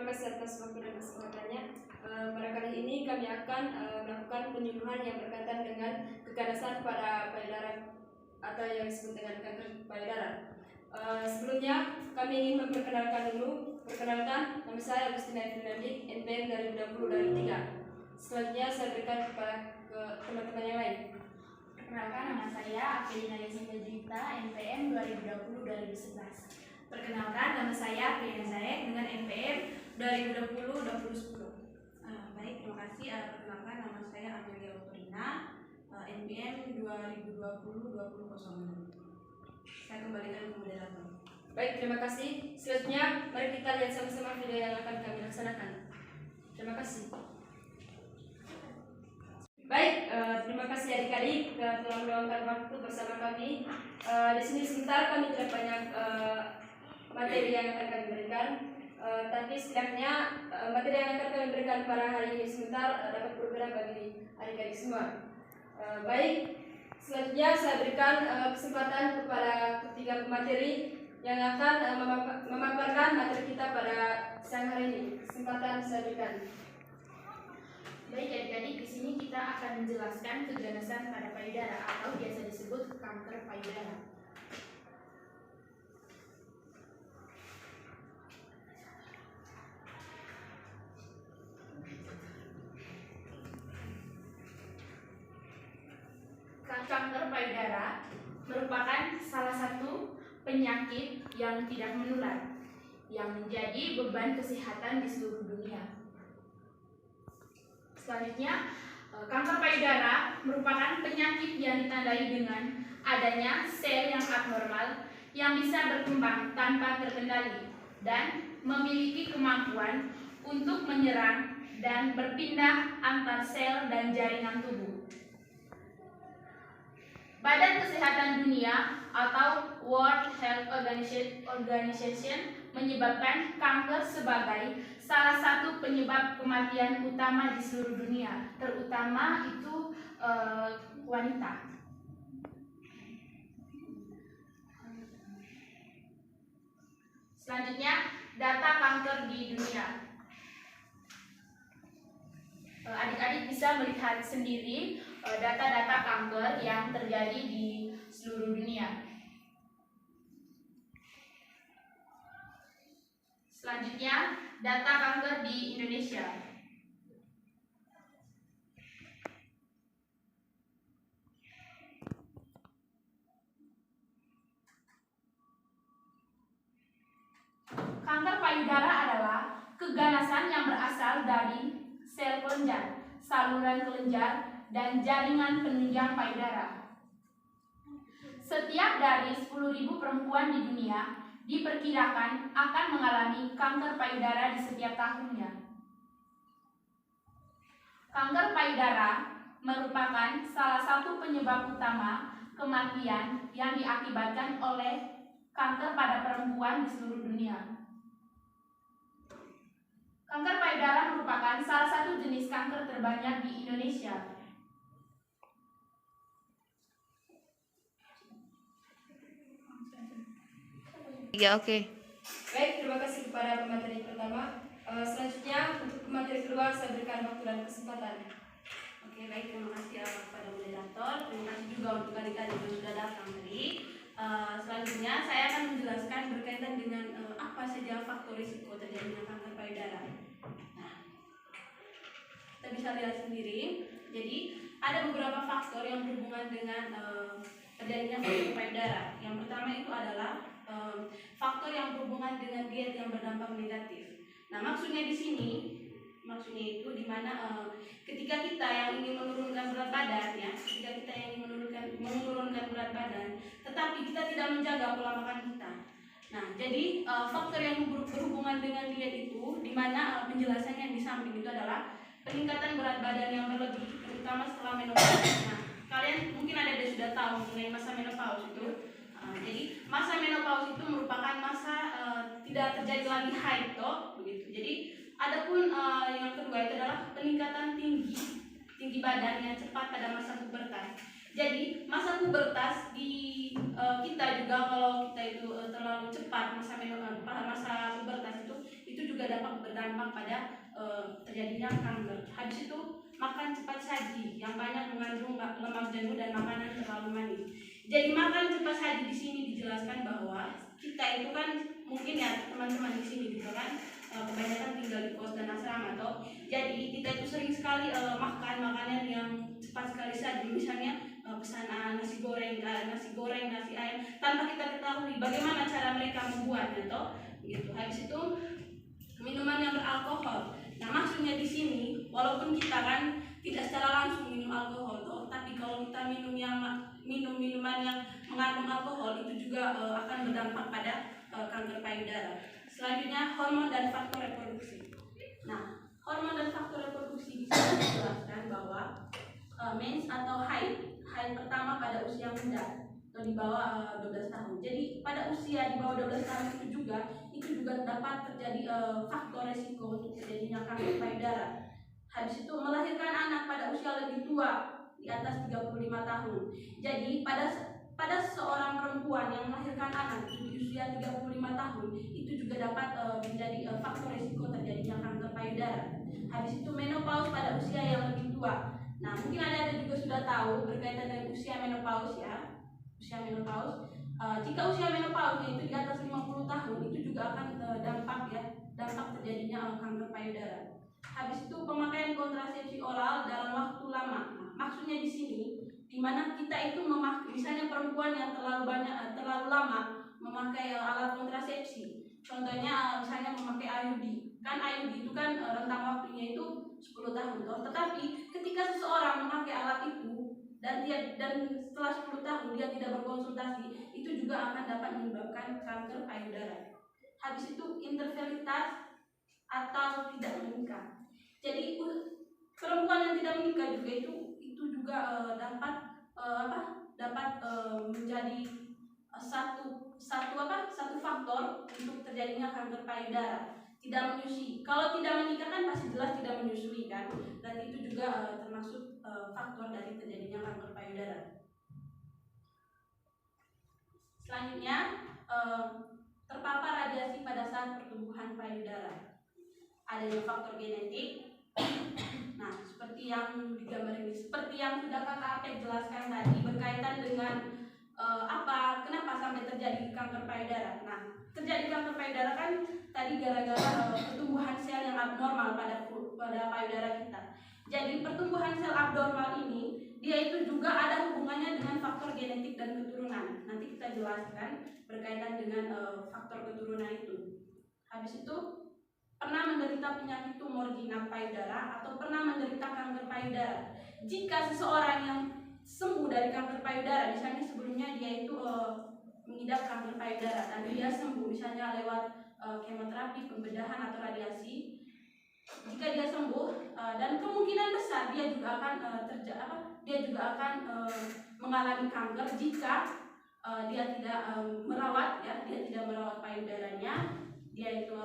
kasih atas waktu dan kesempatannya. Pada kali ini kami akan melakukan penyuluhan yang berkaitan dengan keganasan pada payudara atau yang disebut dengan kanker payudara. Sebelumnya kami ingin memperkenalkan dulu. Perkenalkan, nama saya Agustina Fernandi, NPM 2020 dari 3. Selanjutnya saya berikan kepada teman-teman yang lain. Perkenalkan, nama saya Apelina Yasinta Juwita, NPM 2020 dari 11. Perkenalkan, nama saya Apelina Zaek dengan NPM 2020-2010. Baik, terima kasih. Perkenalkan, nama saya Amelia Otorina, NPM 2020-2006. Saya kembalikan ke moderator. Baik, terima kasih. Selanjutnya, mari kita lihat sama-sama video yang akan kami laksanakan. Terima kasih. Baik, terima kasih adik-adik telah meluangkan waktu bersama kami. Di sini sebentar kami tidak banyak materi yang akan kami berikan, tapi setidaknya materi yang akan kami berikan pada hari ini sebentar dapat berguna bagi adik-adik semua. Baik, selanjutnya saya berikan kesempatan kepada ketiga pemateri yang akan memaparkan materi kita pada siang hari ini. Kesempatan saya berikan. Baik adik-adik, di sini kita akan menjelaskan keganasan pada payudara atau biasa disebut kanker payudara. Kanker payudara merupakan salah satu penyakit yang tidak menular yang menjadi beban kesehatan di seluruh dunia. Selanjutnya, kanker payudara merupakan penyakit yang ditandai dengan adanya sel yang abnormal yang bisa berkembang tanpa terkendali dan memiliki kemampuan untuk menyerang dan berpindah antar sel dan jaringan tubuh. Badan Kesehatan Dunia atau World Health Organization menyebabkan kanker sebagai salah satu penyebab kematian utama di seluruh dunia, terutama itu wanita. Selanjutnya, data kanker di dunia. Adik-adik bisa melihat sendiri data-data kanker yang terjadi di seluruh dunia. Selanjutnya, data kanker di Indonesia. Kanker payudara adalah keganasan yang berasal dari sel kelenjar, saluran kelenjar, dan jaringan penunjang payudara. Setiap dari 10.000 perempuan di dunia diperkirakan akan mengalami kanker payudara di setiap tahunnya. Kanker payudara merupakan salah satu penyebab utama kematian yang diakibatkan oleh kanker pada perempuan di seluruh dunia. Kanker payudara merupakan salah satu jenis kanker terbanyak di Indonesia. Ya, oke. Baik, terima kasih kepada pemateri pertama. Selanjutnya untuk pemateri kedua saya berikan waktu dan kesempatan. Oke, baik, terima kasih kepada moderator. Terima kasih juga untuk adik-adik yang sudah datang tadi. Selanjutnya saya akan menjelaskan berkaitan dengan apa saja faktor risiko terjadinya kanker payudara. Nah, kita bisa lihat sendiri. Jadi ada beberapa faktor yang berhubungan dengan terjadinya kanker payudara. Yang pertama itu adalah faktor yang berhubungan dengan diet yang berdampak negatif. Nah, maksudnya di sini, itu di mana ketika kita yang ingin menurunkan berat badan, ya, ketika kita yang ingin menurunkan berat badan, tetapi kita tidak menjaga pola makan kita. Nah, jadi faktor yang berhubungan dengan diet itu, di mana penjelasannya di samping itu adalah peningkatan berat badan yang berlebih, terutama setelah menopause. Nah, kalian mungkin ada yang sudah tahu mengenai masa menopause itu. Jadi masa menopause itu merupakan masa tidak terjadi lagi haid, begitu. Jadi adapun yang kedua itu adalah peningkatan tinggi badan yang cepat pada masa pubertas. Jadi masa pubertas di kita juga kalau kita itu terlalu cepat masa pubertas itu itu juga dapat berdampak pada terjadinya kanker. Habis itu makan cepat saji yang banyak mengandung lemak jenuh dan makanan terlalu manis. Jadi makan cepat saji di sini dijelaskan bahwa kita itu kan mungkin ya teman-teman di sini juga kan kebanyakan tinggal di kos dan asrama atau jadi kita itu sering sekali makan makanan yang cepat sekali saja, misalnya pesanan nasi goreng, nasi ayam tanpa kita ketahui bagaimana cara mereka membuatnya toh gitu. Habis itu minuman yang beralkohol. Nah, maksudnya di sini walaupun kita kan tidak secara langsung minum alkohol toh, tapi kalau kita minum minuman yang mengandung alkohol itu juga akan berdampak pada kanker payudara. Selanjutnya hormon dan faktor reproduksi. Nah, hormon dan faktor reproduksi bisa dijelaskan bahwa mens atau haid pertama pada usia muda atau di bawah 12 tahun. Jadi pada usia di bawah 12 tahun itu juga dapat terjadi faktor resiko untuk terjadinya kanker payudara. Habis itu melahirkan anak pada usia lebih tua di atas 35 tahun. Jadi pada seorang perempuan yang melahirkan anak di usia 35 tahun itu juga dapat menjadi faktor risiko terjadinya kanker payudara. Habis itu menopause pada usia yang lebih tua. Nah, mungkin ada juga sudah tahu berkaitan dengan usia menopause ya. Usia menopause. Jika usia menopause itu di atas 50 tahun itu juga akan dampak terjadinya kanker payudara. Habis itu pemakaian kontrasepsi oral dalam waktu lama. Nah, maksudnya di sini di mana kita itu misalnya perempuan yang terlalu lama memakai alat kontrasepsi. Contohnya misalnya memakai IUD. Kan IUD itu kan rentang waktunya itu 10 tahun toh. Tetapi ketika seseorang memakai alat itu dan setelah 10 tahun dia tidak berkonsultasi, itu juga akan dapat menyebabkan kanker payudara. Habis itu infertilitas atau tidak menikah. Jadi perempuan yang tidak menikah juga itu juga dapat menjadi satu faktor untuk terjadinya kanker payudara. Tidak menyusui. Kalau tidak menikah kan pasti jelas tidak menyusui kan, dan itu juga termasuk faktor dari terjadinya kanker payudara. Selanjutnya terpapar radiasi pada saat pertumbuhan payudara. Adanya faktor genetik. Nah, seperti yang digambar ini, seperti yang sudah Kakak Apek jelaskan tadi berkaitan dengan kenapa sampai terjadi kanker payudara. Nah, terjadi kanker payudara kan tadi gara-gara pertumbuhan sel yang abnormal pada payudara kita. Jadi pertumbuhan sel abnormal ini dia itu juga ada hubungannya dengan faktor genetik dan keturunan. Nanti kita jelaskan berkaitan dengan faktor keturunan itu. Habis itu pernah menderita penyakit tumor jinak payudara atau pernah menderita kanker payudara. Jika seseorang yang sembuh dari kanker payudara, misalnya sebelumnya dia itu mengidap kanker payudara dan dia sembuh misalnya lewat kemoterapi, pembedahan atau radiasi. Jika dia sembuh dan kemungkinan besar dia juga akan mengalami kanker jika dia tidak merawat payudaranya, dia itu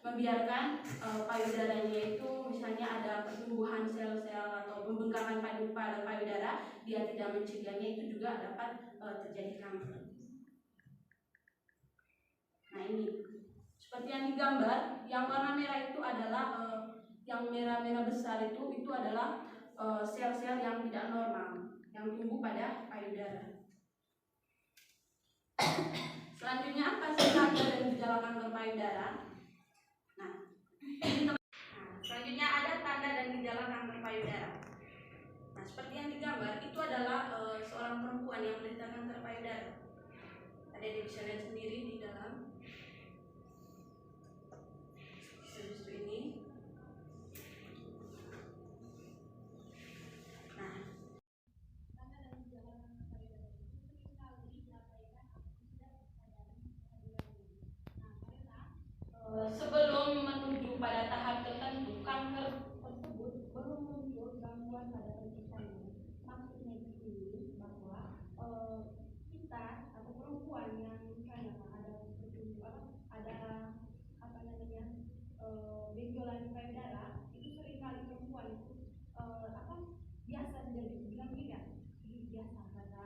membiarkan payudaranya itu misalnya ada pertumbuhan sel-sel atau pembengkakan pada payudara, dia tidak mencegahnya, itu juga dapat terjadi kanker. Nah, ini seperti yang digambar, yang warna merah itu adalah yang merah-merah besar itu adalah sel-sel yang tidak normal yang tumbuh pada payudara. Selanjutnya apa sih tanda dan gejala kanker payudara? Nah, selanjutnya ada tanda dan gejala kanker payudara. Nah, seperti yang digambar itu adalah seorang perempuan yang menderita kanker payudara. Ada yang bisa lihat sendiri di dalam. Seperti ini. Nah, tanda dan gejala kanker payudara itu seringkali diabaikan atau tidak disadari sebelum menuju pada tahap tertentu, kanker tersebut belum muncul gangguan pada pencetannya. Maksudnya di sini bahwa kita atau perempuan yang misalnya ada benjolan di payudara, itu seringkali perempuan itu biasa bilang biasa kata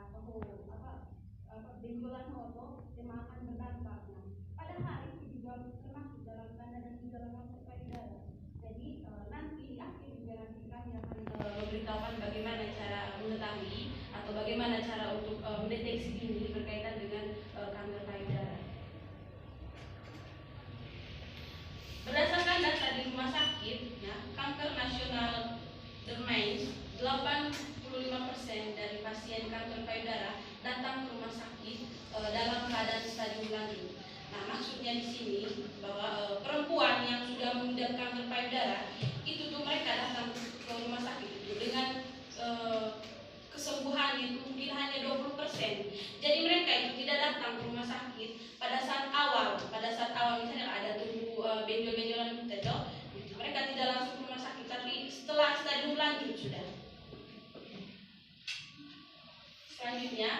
benjolan atau yang akan berdampak. Padahal itu juga termasuk dalam tanda dan gejala kanker nasional Dermain, 85% dari pasien kanker payudara datang ke rumah sakit dalam keadaan stadium lanjut. Nah, maksudnya di sini bahwa perempuan yang sudah mengidap kanker payudara itu tuh mereka datang ke rumah sakit itu dengan kesembuhan itu mungkin hanya 20%. Jadi mereka itu tidak datang ke rumah sakit pada saat awal misalnya ada tumbuh benjol-benjolan gitu, mereka tidak langsung ke rumah sakit, tapi setelah stadium lanjut sudah. Selanjutnya,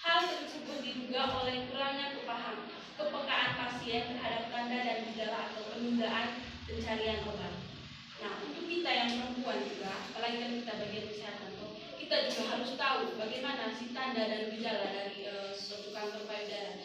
hal tersebut diduga oleh kurangnya kepekaan pasien terhadap tanda dan gejala atau penundaan pencarian obat. Nah, untuk kita yang perempuan juga, apalagi kan kita bagian kesehatan, kita juga harus tahu bagaimana sih tanda dan gejala dari suatu kanker payudara.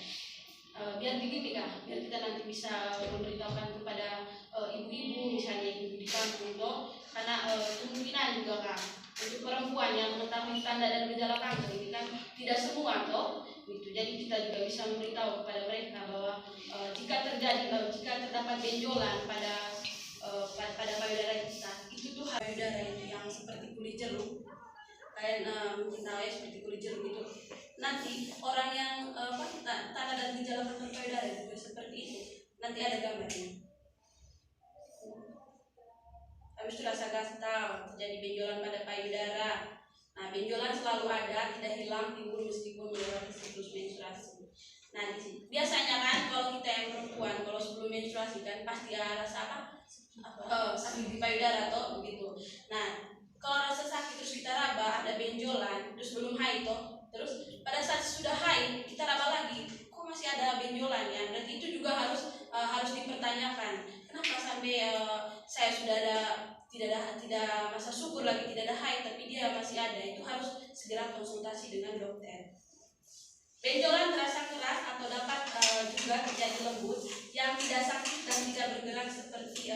Biar begini kak, biar kita nanti bisa memberitahukan kepada ibu-ibu, misalnya ibu di kampung toh, karena kemungkinan juga kak untuk perempuan yang mengetahui tanda dan gejala kanker ini kan tidak semua toh, gitu. Jadi kita juga bisa memberitahu kepada mereka bahwa jika terdapat benjolan pada payudara kita, itu tuh payudara itu yang seperti kulit jeruk, kayak mungkin tahu ya seperti kulit jeruk itu. Nanti orang yang tanda dan gejala kanker payudara juga seperti itu. Nanti ada gambarnya. Habis itu rasa gatal, terjadi benjolan pada payudara. Nah, benjolan selalu ada, tidak hilang, timbul meskipun melewati siklus menstruasi. Nah, biasanya kan kalau kita yang perempuan, kalau sebelum menstruasi kan pasti ada rasa sakit di payudara atau begitu. Nah, kalau rasa sakit terus kita raba, ada benjolan, terus belum haid toh, terus pada saat sudah haid kita raba lagi, kok masih ada benjolan ya? Berarti itu juga harus dipertanyakan. Kenapa sampai saya sudah tidak masa subur lagi, tidak ada haid tapi dia masih ada? Itu harus segera konsultasi dengan dokter. Benjolan terasa keras atau dapat juga terjadi lembut yang tidak sakit dan tidak bergerak seperti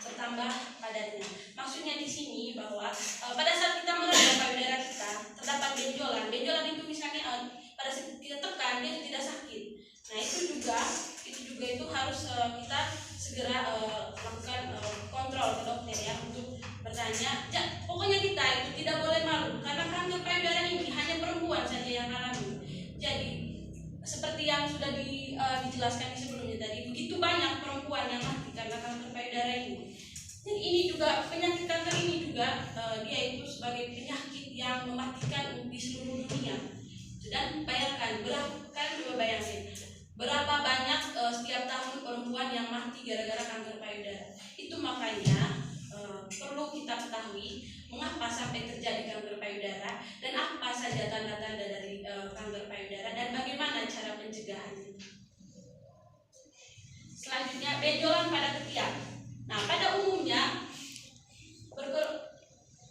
bertambah padanya. Maksudnya di sini bahwa pada saat kita meraba payudara kita terdapat benjolan itu misalnya pada saat kita tekan dia tidak sakit. Nah itu harus kita segera lakukan kontrol ke dokter ya, untuk bertanya. Pokoknya kita itu tidak boleh malu karena kanker payudara ini hanya perempuan saja yang alami. Jadi seperti yang sudah dijelaskan di sebelumnya tadi, begitu banyak perempuan yang mati karena kanker payudara ini. Jadi ini juga penyakit kanker ini juga dia itu sebagai penyakit yang mematikan di seluruh dunia. Dan bayangkan berapa banyak setiap tahun perempuan yang mati gara-gara kanker payudara. Itu makanya perlu kita ketahui mengapa sampai terjadi kanker payudara dan apa saja tanda-tanda dari kanker payudara dan bagaimana cara pencegahannya. Selanjutnya, benjolan pada ketiak. Nah, pada umumnya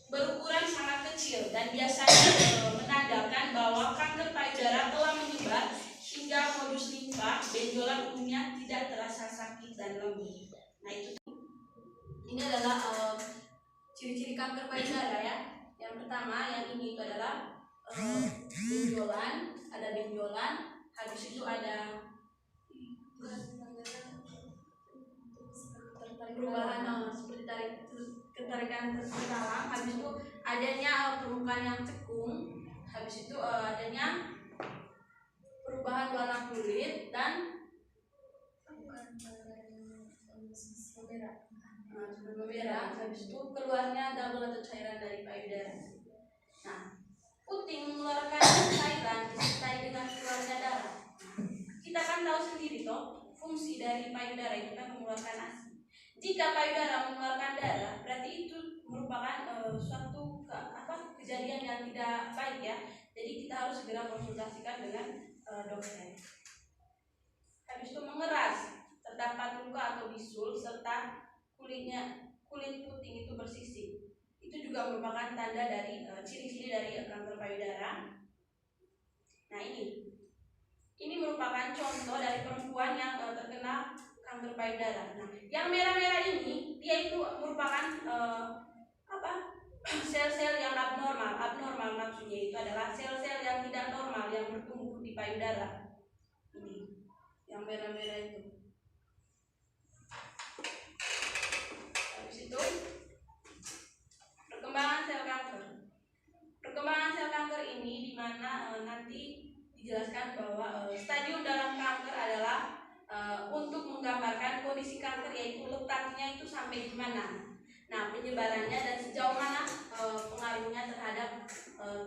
berukuran sangat kecil dan biasanya menandakan bahwa kanker payudara telah menyebar hingga modus limpa. Benjolan umumnya tidak terasa sakit dan lembut. Nah, ini adalah ciri-ciri kanker payudara ya. Yang pertama, yang ini itu adalah benjolan, ada benjolan, habis itu ada perubahan seperti ketarikan ke dalam, habis itu adanya permukaan yang cekung, habis itu adanya perubahan warna kulit dan bermerah, habis itu keluarnya double atau cairan dari payudara. Nah, puting mengeluarkan cairan disertai dengan keluarnya darah. Kita kan tahu sendiri toh, fungsi dari payudara itu kan mengeluarkan ASI. Jika payudara mengeluarkan darah, berarti itu merupakan suatu kejadian yang tidak baik ya. Jadi kita harus segera konsultasikan dengan dokter. Habis itu mengeras, terdapat luka atau bisul serta kulit puting itu bersisik. Itu juga merupakan tanda dari ciri-ciri dari kanker payudara. Nah, ini merupakan contoh dari perempuan yang terkena kanker payudara. Nah, yang merah-merah ini dia itu merupakan sel-sel yang abnormal maksudnya itu adalah sel-sel yang tidak normal yang bertumbuh di payudara. Ini yang merah-merah itu. Habis itu menyebarnya itu sampai di mana. Nah, penyebarannya dan sejauh mana pengaruhnya terhadap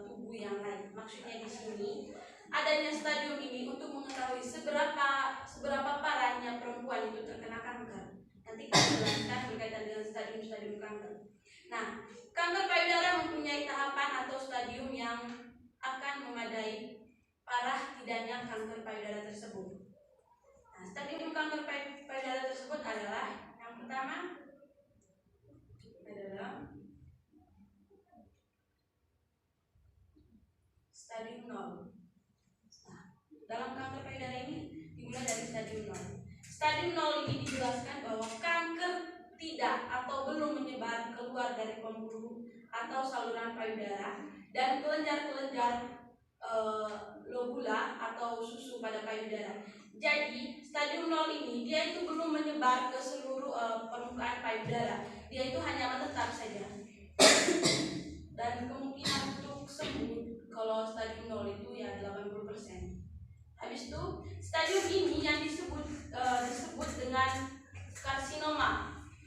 tubuh yang lain. Maksudnya di sini adanya stadium ini untuk mengetahui seberapa parahnya perempuan itu terkena kanker. Nanti kita jelaskan berkaitan dengan stadium-stadium kanker. Nah, kanker payudara mempunyai tahapan atau stadium yang akan memadai parah tidaknya kanker payudara tersebut. Nah, stadium kanker payudara tersebut adalah yang pertama adalah stadium 0. Nah, dalam kanker payudara ini dimulai dari stadium 0. Stadium 0 ini dijelaskan bahwa kanker tidak atau belum menyebar keluar dari pembuluh atau saluran payudara dan kelenjar-kelenjar lobula atau susu pada payudara. Jadi stadium 0 ini dia itu belum menyebar ke seluruh permukaan payudara. Dia itu hanya menetap saja. Dan kemungkinan untuk sembuh kalau stadium 0 itu ya 80%. Habis itu stadium ini yang disebut dengan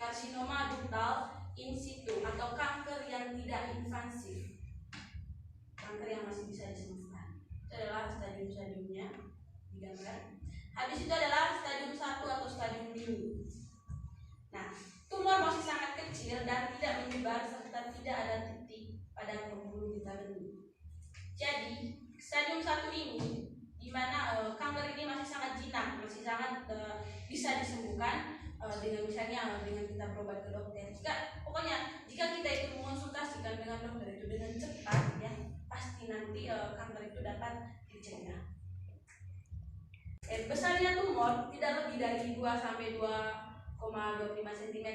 karsinoma ductal in situ atau kanker yang tidak invasif, kanker yang masih bisa disembuhkan. Itu adalah stadium-stadiumnya digambar. Habis itu adalah stadium 1 atau stadium dini. Nah, tumor masih sangat kecil dan tidak menyebar serta tidak ada titik pada pembuluh getah benih. Jadi stadium 1 ini di mana kanker ini masih sangat jinak, masih sangat bisa disembuhkan dengan misalnya dengan kita berobat ke dokter. Jika kita itu mengonsultasikan dengan dokter itu dengan cepat ya, pasti nanti kanker itu dapat dicegah. Besarnya tumor tidak lebih dari 2 sampai 2,25 cm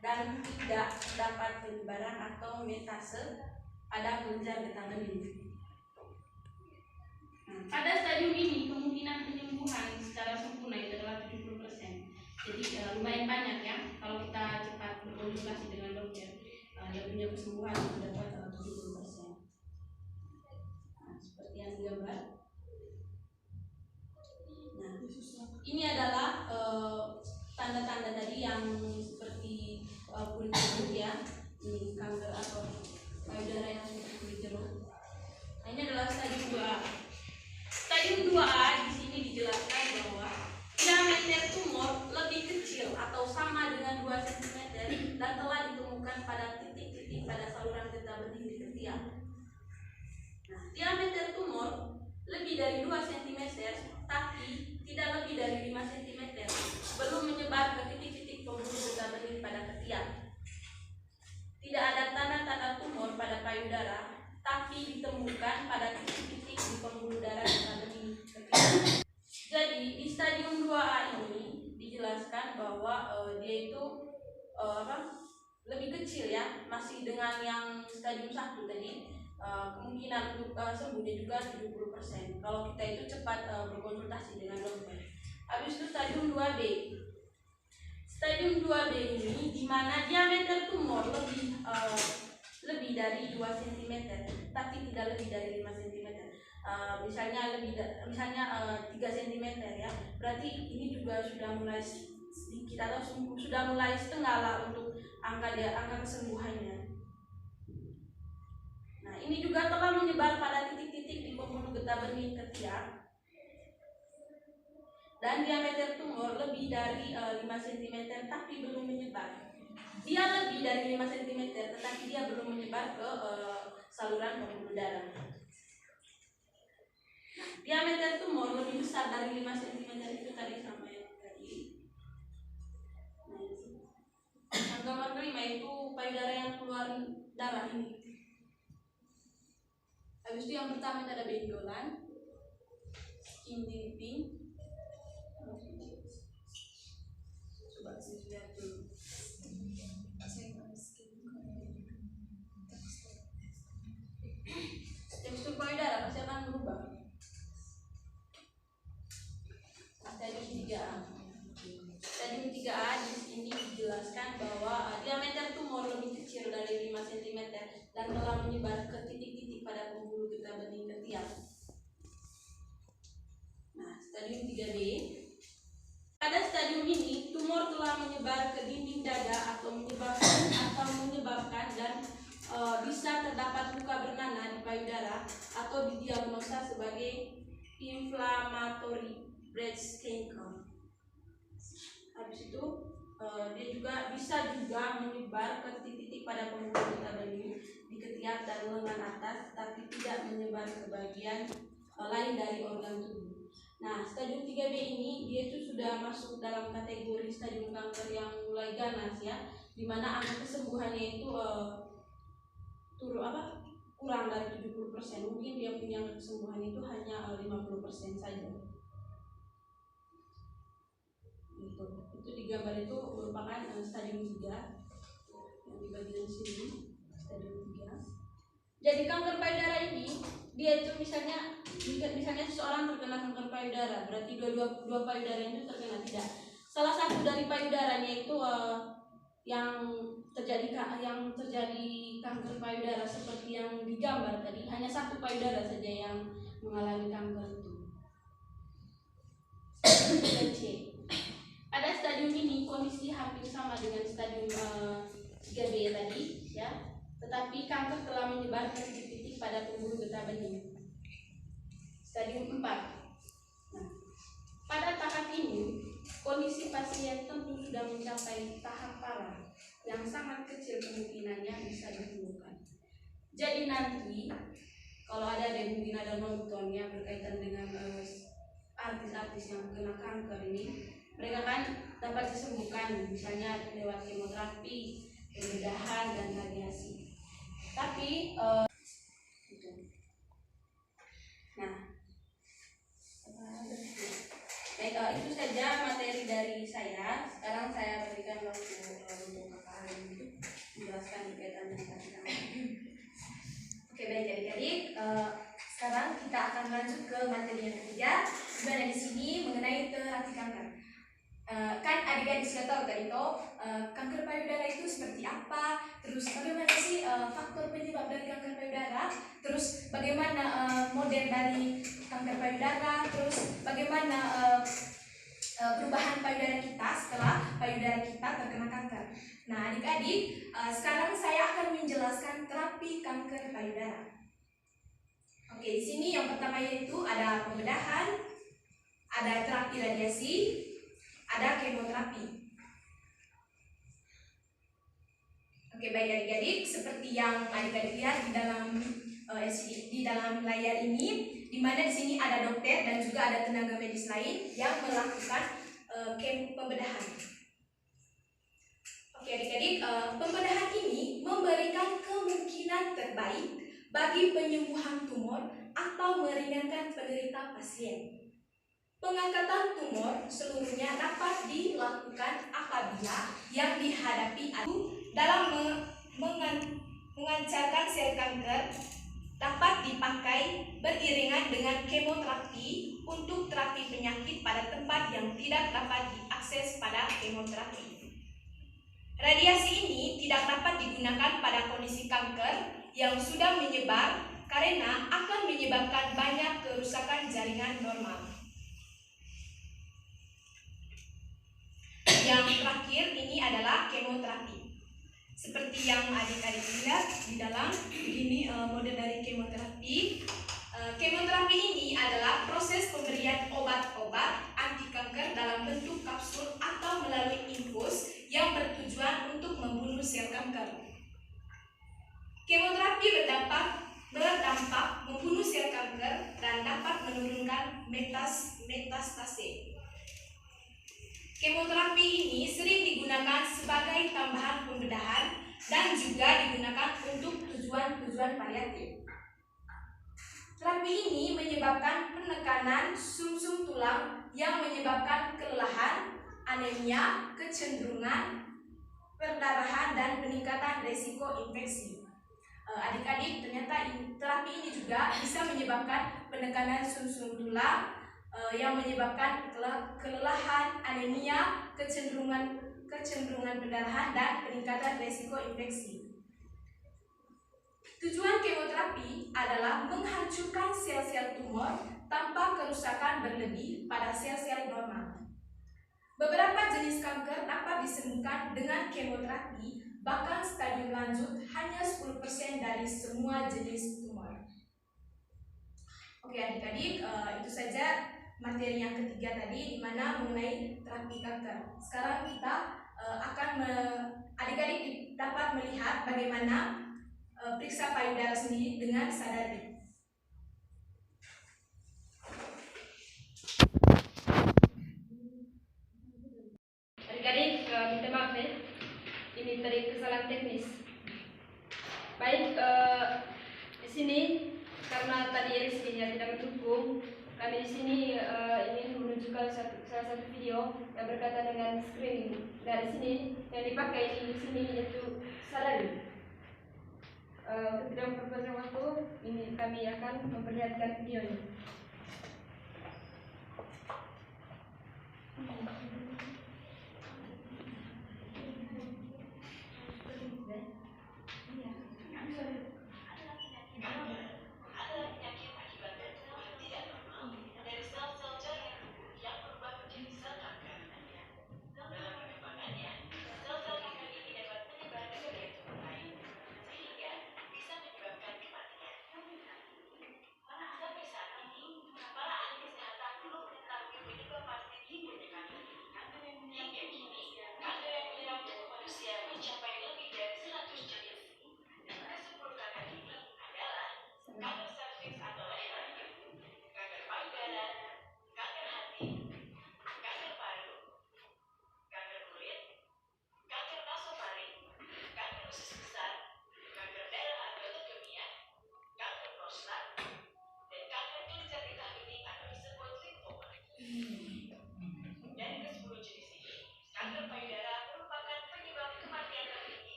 dan tidak terdapat penyebaran atau metase pada kelenjar getah benih. Pada stadium ini kemungkinan penyembuhan secara sempurna itu adalah 70%. Jadi lumayan banyak ya kalau kita cepat berkonsultasi dengan dokter. Dia punya kesembuhan itu dapat 70%. Nah, seperti yang digambar. Nah, ini adalah tanda-tanda tadi yang seperti kulit jeruk ya. Ini kanker atau payudara yang seperti kulit jeruk. Nah, ini adalah stadium 2A. Stadium 2A di sini dijelaskan bahwa diameter tumor lebih kecil atau sama dengan 2 cm dan telah ditemukan pada titik-titik pada saluran getah benih di ketiak. Nah, diameter tumor lebih dari 2 cm tapi tidak lebih dari 5 cm belum menyebar ke titik-titik pembuluh getah benih pada ketiak. Tidak ada tanda-tanda tumor pada payudara tapi ditemukan pada titik-titik di pembuluh darah getah benih ketiak. Jadi di stadium 2A ini dijelaskan bahwa dia itu lebih kecil ya, masih dengan yang stadium 1 tadi. Kemungkinan untuk sembuhnya juga 70% kalau kita itu cepat berkonsultasi dengan dokter. Habis itu stadium 2B. Stadium 2B ini di mana diameter tumor lebih dari 2 cm tapi tidak lebih dari 5 cm. Misalnya 3 cm ya. Berarti ini juga sudah mulai sedikit atau sudah mulai setengah lah untuk angka kesembuhannya. Nah, ini juga telah menyebar pada titik-titik di pembuluh getah benih ketiak. Dan diameter tumor lebih dari 5 cm tapi belum menyebar. Dia lebih dari 5 cm tetapi dia belum menyebar ke saluran pembuluh darah. Nah, diameter tumor lebih besar dari 5 cm itu tadi sama yang tadi. Nah, yang gambar kelima itu payudara yang keluar darah ini. Habis itu yang pertama itu ada benjolan, skin dipping. Coba saya lihat dulu. Tekstur payudara pasti akan berubah. Stadium 3A. Stadium 3A di sini dijelaskan bahwa diameter tumor lebih kecil dari 5 cm dan telah menyebar ke titik-titik pada pembuluh getah benih ketiak. Nah, stadium 3B. Pada stadium ini tumor telah menyebar ke dinding menjaga atau menyebabkan dan bisa terdapat luka bernanah di payudara atau didiagnosa sebagai inflammatory breast cancer. Habis itu dia juga bisa menyebar ke titik-titik pada pembuluh darah bening di ketiak dan lengan atas, tapi tidak menyebar ke bagian lain dari organ tubuh. Nah, stadium 3B ini dia itu sudah masuk dalam kategori stadium kanker yang mulai ganas ya, di mana angka kesembuhannya itu kurang dari 70%. Mungkin dia punya kesembuhan itu hanya 50% saja. Itu di gambar itu merupakan stadium 3 yang di bagian sini, stadium 3. Jadi kanker payudara ini dia itu misalnya seseorang terkena kanker payudara, berarti dua payudara itu terkena, tidak. Salah satu dari payudaranya itu yang terjadi kanker payudara seperti yang digambar tadi, hanya satu payudara saja yang mengalami kanker itu. C. Pada stadium ini kondisi hampir sama dengan stadium 3B tadi ya, tetapi kanker telah menyebar ke titik-titik pada pembuluh getah bening. Stadium 4. Nah, pada tahap ini kondisi pasien tentu sudah mencapai tahap parah yang sangat kecil kemungkinannya bisa ditemukan. Jadi nanti kalau mungkin ada nonton yang berkaitan dengan artis-artis yang kena kanker ini, mereka kan dapat disembuhkan misalnya lewat kemoterapi, pembedahan dan radiasi. Tapi baik, itu saja materi dari saya. Sekarang saya berikan waktu untuk Kakak Arin untuk menjelaskan berkaitan dengan tadi. Oke, baik adik-adik. Sekarang kita akan lanjut ke materi yang ketiga, di mana di sini mengenai terapi kanker. Kan adik-adik sudah tahu tadi kanker payudara itu seperti apa, terus bagaimana sih faktor penyebab dari kanker payudara, terus bagaimana model dari kanker payudara, terus bagaimana perubahan payudara kita setelah payudara kita terkena kanker. Nah, adik-adik, sekarang saya akan menjelaskan terapi kanker payudara. Oke, di sini yang pertama yaitu ada pembedahan, ada terapi radiasi, ada kemoterapi. Oke, baik adik-adik, seperti yang adik-adik lihat di dalam layar ini, di mana di sini ada dokter dan juga ada tenaga medis lain yang melakukan pembedahan. Oke adik-adik, pembedahan ini memberikan kemungkinan terbaik bagi penyembuhan tumor atau meringankan penderita pasien. Pengangkatan tumor seluruhnya dapat dilakukan apabila yang dihadapi dalam mengancarkan sel kanker dapat dipakai beriringan dengan kemoterapi untuk terapi penyakit pada tempat yang tidak dapat diakses pada kemoterapi. Radiasi ini tidak dapat digunakan pada kondisi kanker yang sudah menyebar karena akan menyebabkan banyak kerusakan jaringan normal. Yang terakhir ini adalah kemoterapi. Seperti yang adik-adik lihat di dalam ini model dari kemoterapi. Kemoterapi ini adalah proses pemberian obat-obat anti kanker dalam bentuk kapsul atau melalui infus yang bertujuan untuk membunuh sel kanker. Kemoterapi berdampak membunuh sel kanker dan dapat menurunkan metastase. Kemoterapi ini sering digunakan sebagai tambahan pembedahan dan juga digunakan untuk tujuan-tujuan paliatif. Terapi ini menyebabkan penekanan sumsum tulang yang menyebabkan kelelahan, anemia, kecenderungan perdarahan, dan peningkatan risiko infeksi. Adik-adik, ternyata terapi ini juga bisa menyebabkan penekanan sumsum tulang yang menyebabkan kelelahan, anemia, kecenderungan perdarahan, dan peningkatan risiko infeksi. Tujuan kemoterapi adalah menghancurkan sel-sel tumor tanpa kerusakan berlebih pada sel-sel normal. Beberapa jenis kanker dapat disembuhkan dengan kemoterapi, bahkan stadium lanjut hanya 10% dari semua jenis tumor. Oke adik-adik, itu saja materi yang ketiga tadi, di mana mengenai terapi kanker. Sekarang kita adik-adik dapat melihat bagaimana periksa payudara sendiri dengan sadari. Adik-adik, minta maaf ya, ini tadi kesalahan teknis. Baik, di sini karena tadi rezekinya tidak mendukung, kami di sini ingin menunjukkan salah satu video yang berkaitan dengan screening. Dari sini yang dipakai di sini yaitu salari. Tidak memperpanjang waktu, ini kami akan memperlihatkan videonya.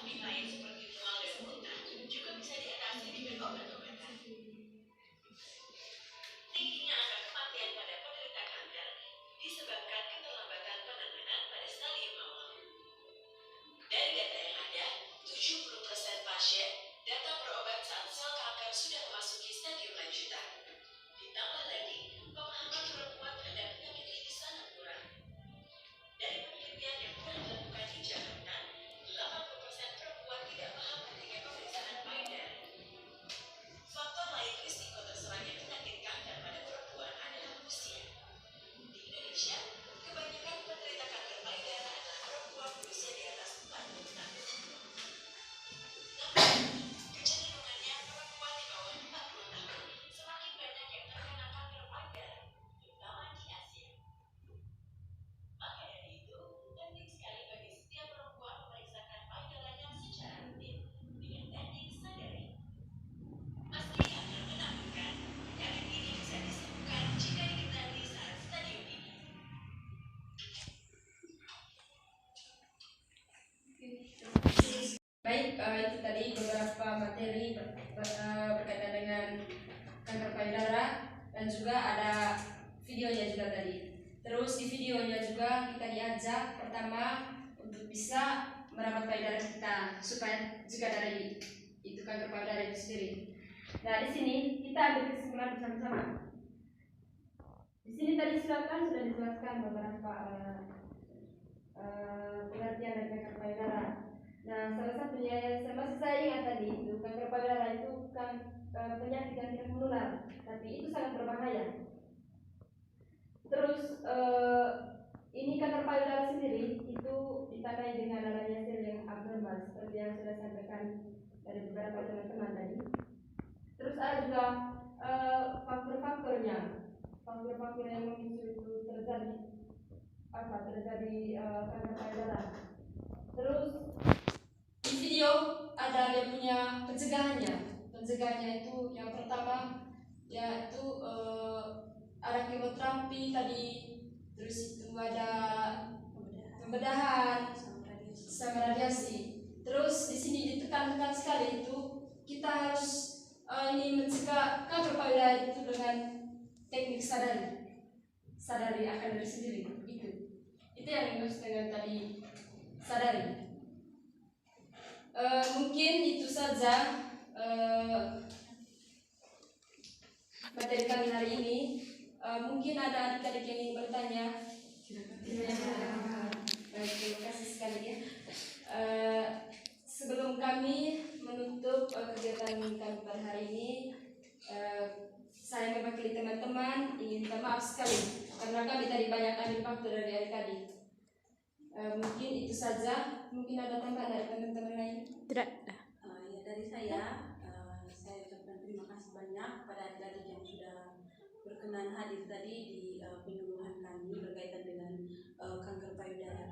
topik lain seperti mual dan muntah juga bisa diatasi dengan obat-obatan. Tingginya angka kematian pada penderita kanker disebabkan keterlambatan penanganan pada stadium awal. Dari data yang ada, 70% pasien datang berobat saat sel kanker sudah memasuki stadium lanjutan. Ditambah lagi, pemahaman perempuan terhadap penyakit ini sangat kurang. Dari penelitian yang pernah dilakukan di Jakarta, 80% perempuan tidak paham pentingnya pemeriksaan payudara. Faktor lain risiko terserangnya penyakit kanker pada perempuan adalah usia. Di Indonesia, kebanyakan penderita kanker payudara adalah perempuan berusia di atas 40 tahun. Namun, kecenderungannya perempuan di bawah 40 tahun semakin banyak yang terkena kanker payudara, terutama di Asia. Maka dari itu, penting sekali bagi setiap perempuan memeriksakan payudaranya secara rutin dengan teknik sadari. Meski agak menakutkan, penyakit ini bisa disembuhkan jika diketahui saat stadium ini. Baik, itu tadi beberapa materi berkaitan dengan kanker payudara dan juga ada videonya juga tadi. Terus di videonya juga kita diajak pertama untuk bisa merawat payudara kita supaya juga dari itu kanker payudara itu sendiri. Nah di sini kita ambil kesimpulan bersama-sama. Di sini tadi silakan sudah dijelaskan beberapa pengertian dari kanker payudara. Nah, salah satunya yang masih saya ingat tadi itu kanker payudara itu bukan penyakit yang tidak menular, tapi itu sangat berbahaya. Terus ini kanker payudara sendiri itu ditandai dengan adanya sel yang abnormal seperti yang sudah saya sampaikan dari beberapa teman-teman tadi. Terus ada juga faktor-faktornya, faktor-faktor yang memicu itu terjadi kanker payudara. Terus di video ada dia punya pencegahannya. Pencegahannya itu yang pertama yaitu ada kemoterapi tadi, terus itu ada pembedahan sama radiasi. Terus di sini ditekankan sekali itu kita harus ini mencegah kanker payudara itu dengan teknik sadari akan diri sendiri. Itu yang dimaksud dengan tadi sadari. Mungkin itu saja materi kami hari ini. Mungkin ada adik-adik yang ingin bertanya. Baik, terima kasih sekali ya. Sebelum kami menutup kegiatan kami pada hari ini, saya mewakili teman-teman ingin minta maaf sekali karena kami tadi banyak ambil waktu dari adik-adik. Mungkin itu saja. Mungkin ada tambahan dari teman-teman lain? Tidak. Ya, dari saya ucapkan terima kasih banyak kepada adik-adik yang sudah berkenan hadir tadi di penyuluhan kami berkaitan dengan kanker payudara.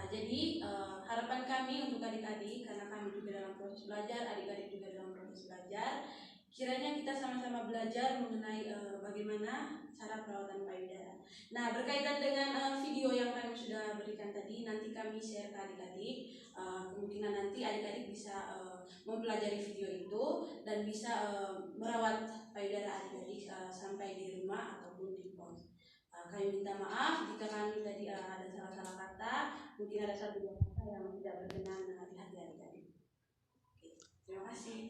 Jadi harapan kami untuk adik-adik, karena kami juga dalam proses belajar, adik-adik juga dalam proses belajar, kiranya kita sama-sama belajar mengenai bagaimana cara perawatan payudara. Nah, berkaitan dengan video yang kami sudah berikan tadi, nanti kami share ke adik-adik. Kemungkinan nanti adik-adik bisa mempelajari video itu dan bisa merawat payudara adik-adik sampai di rumah ataupun di pos. Kami minta maaf jika kami tadi ada salah-salah kata, mungkin ada satu dua kata yang tidak berkenan di hati adik-adik. Oke, terima kasih.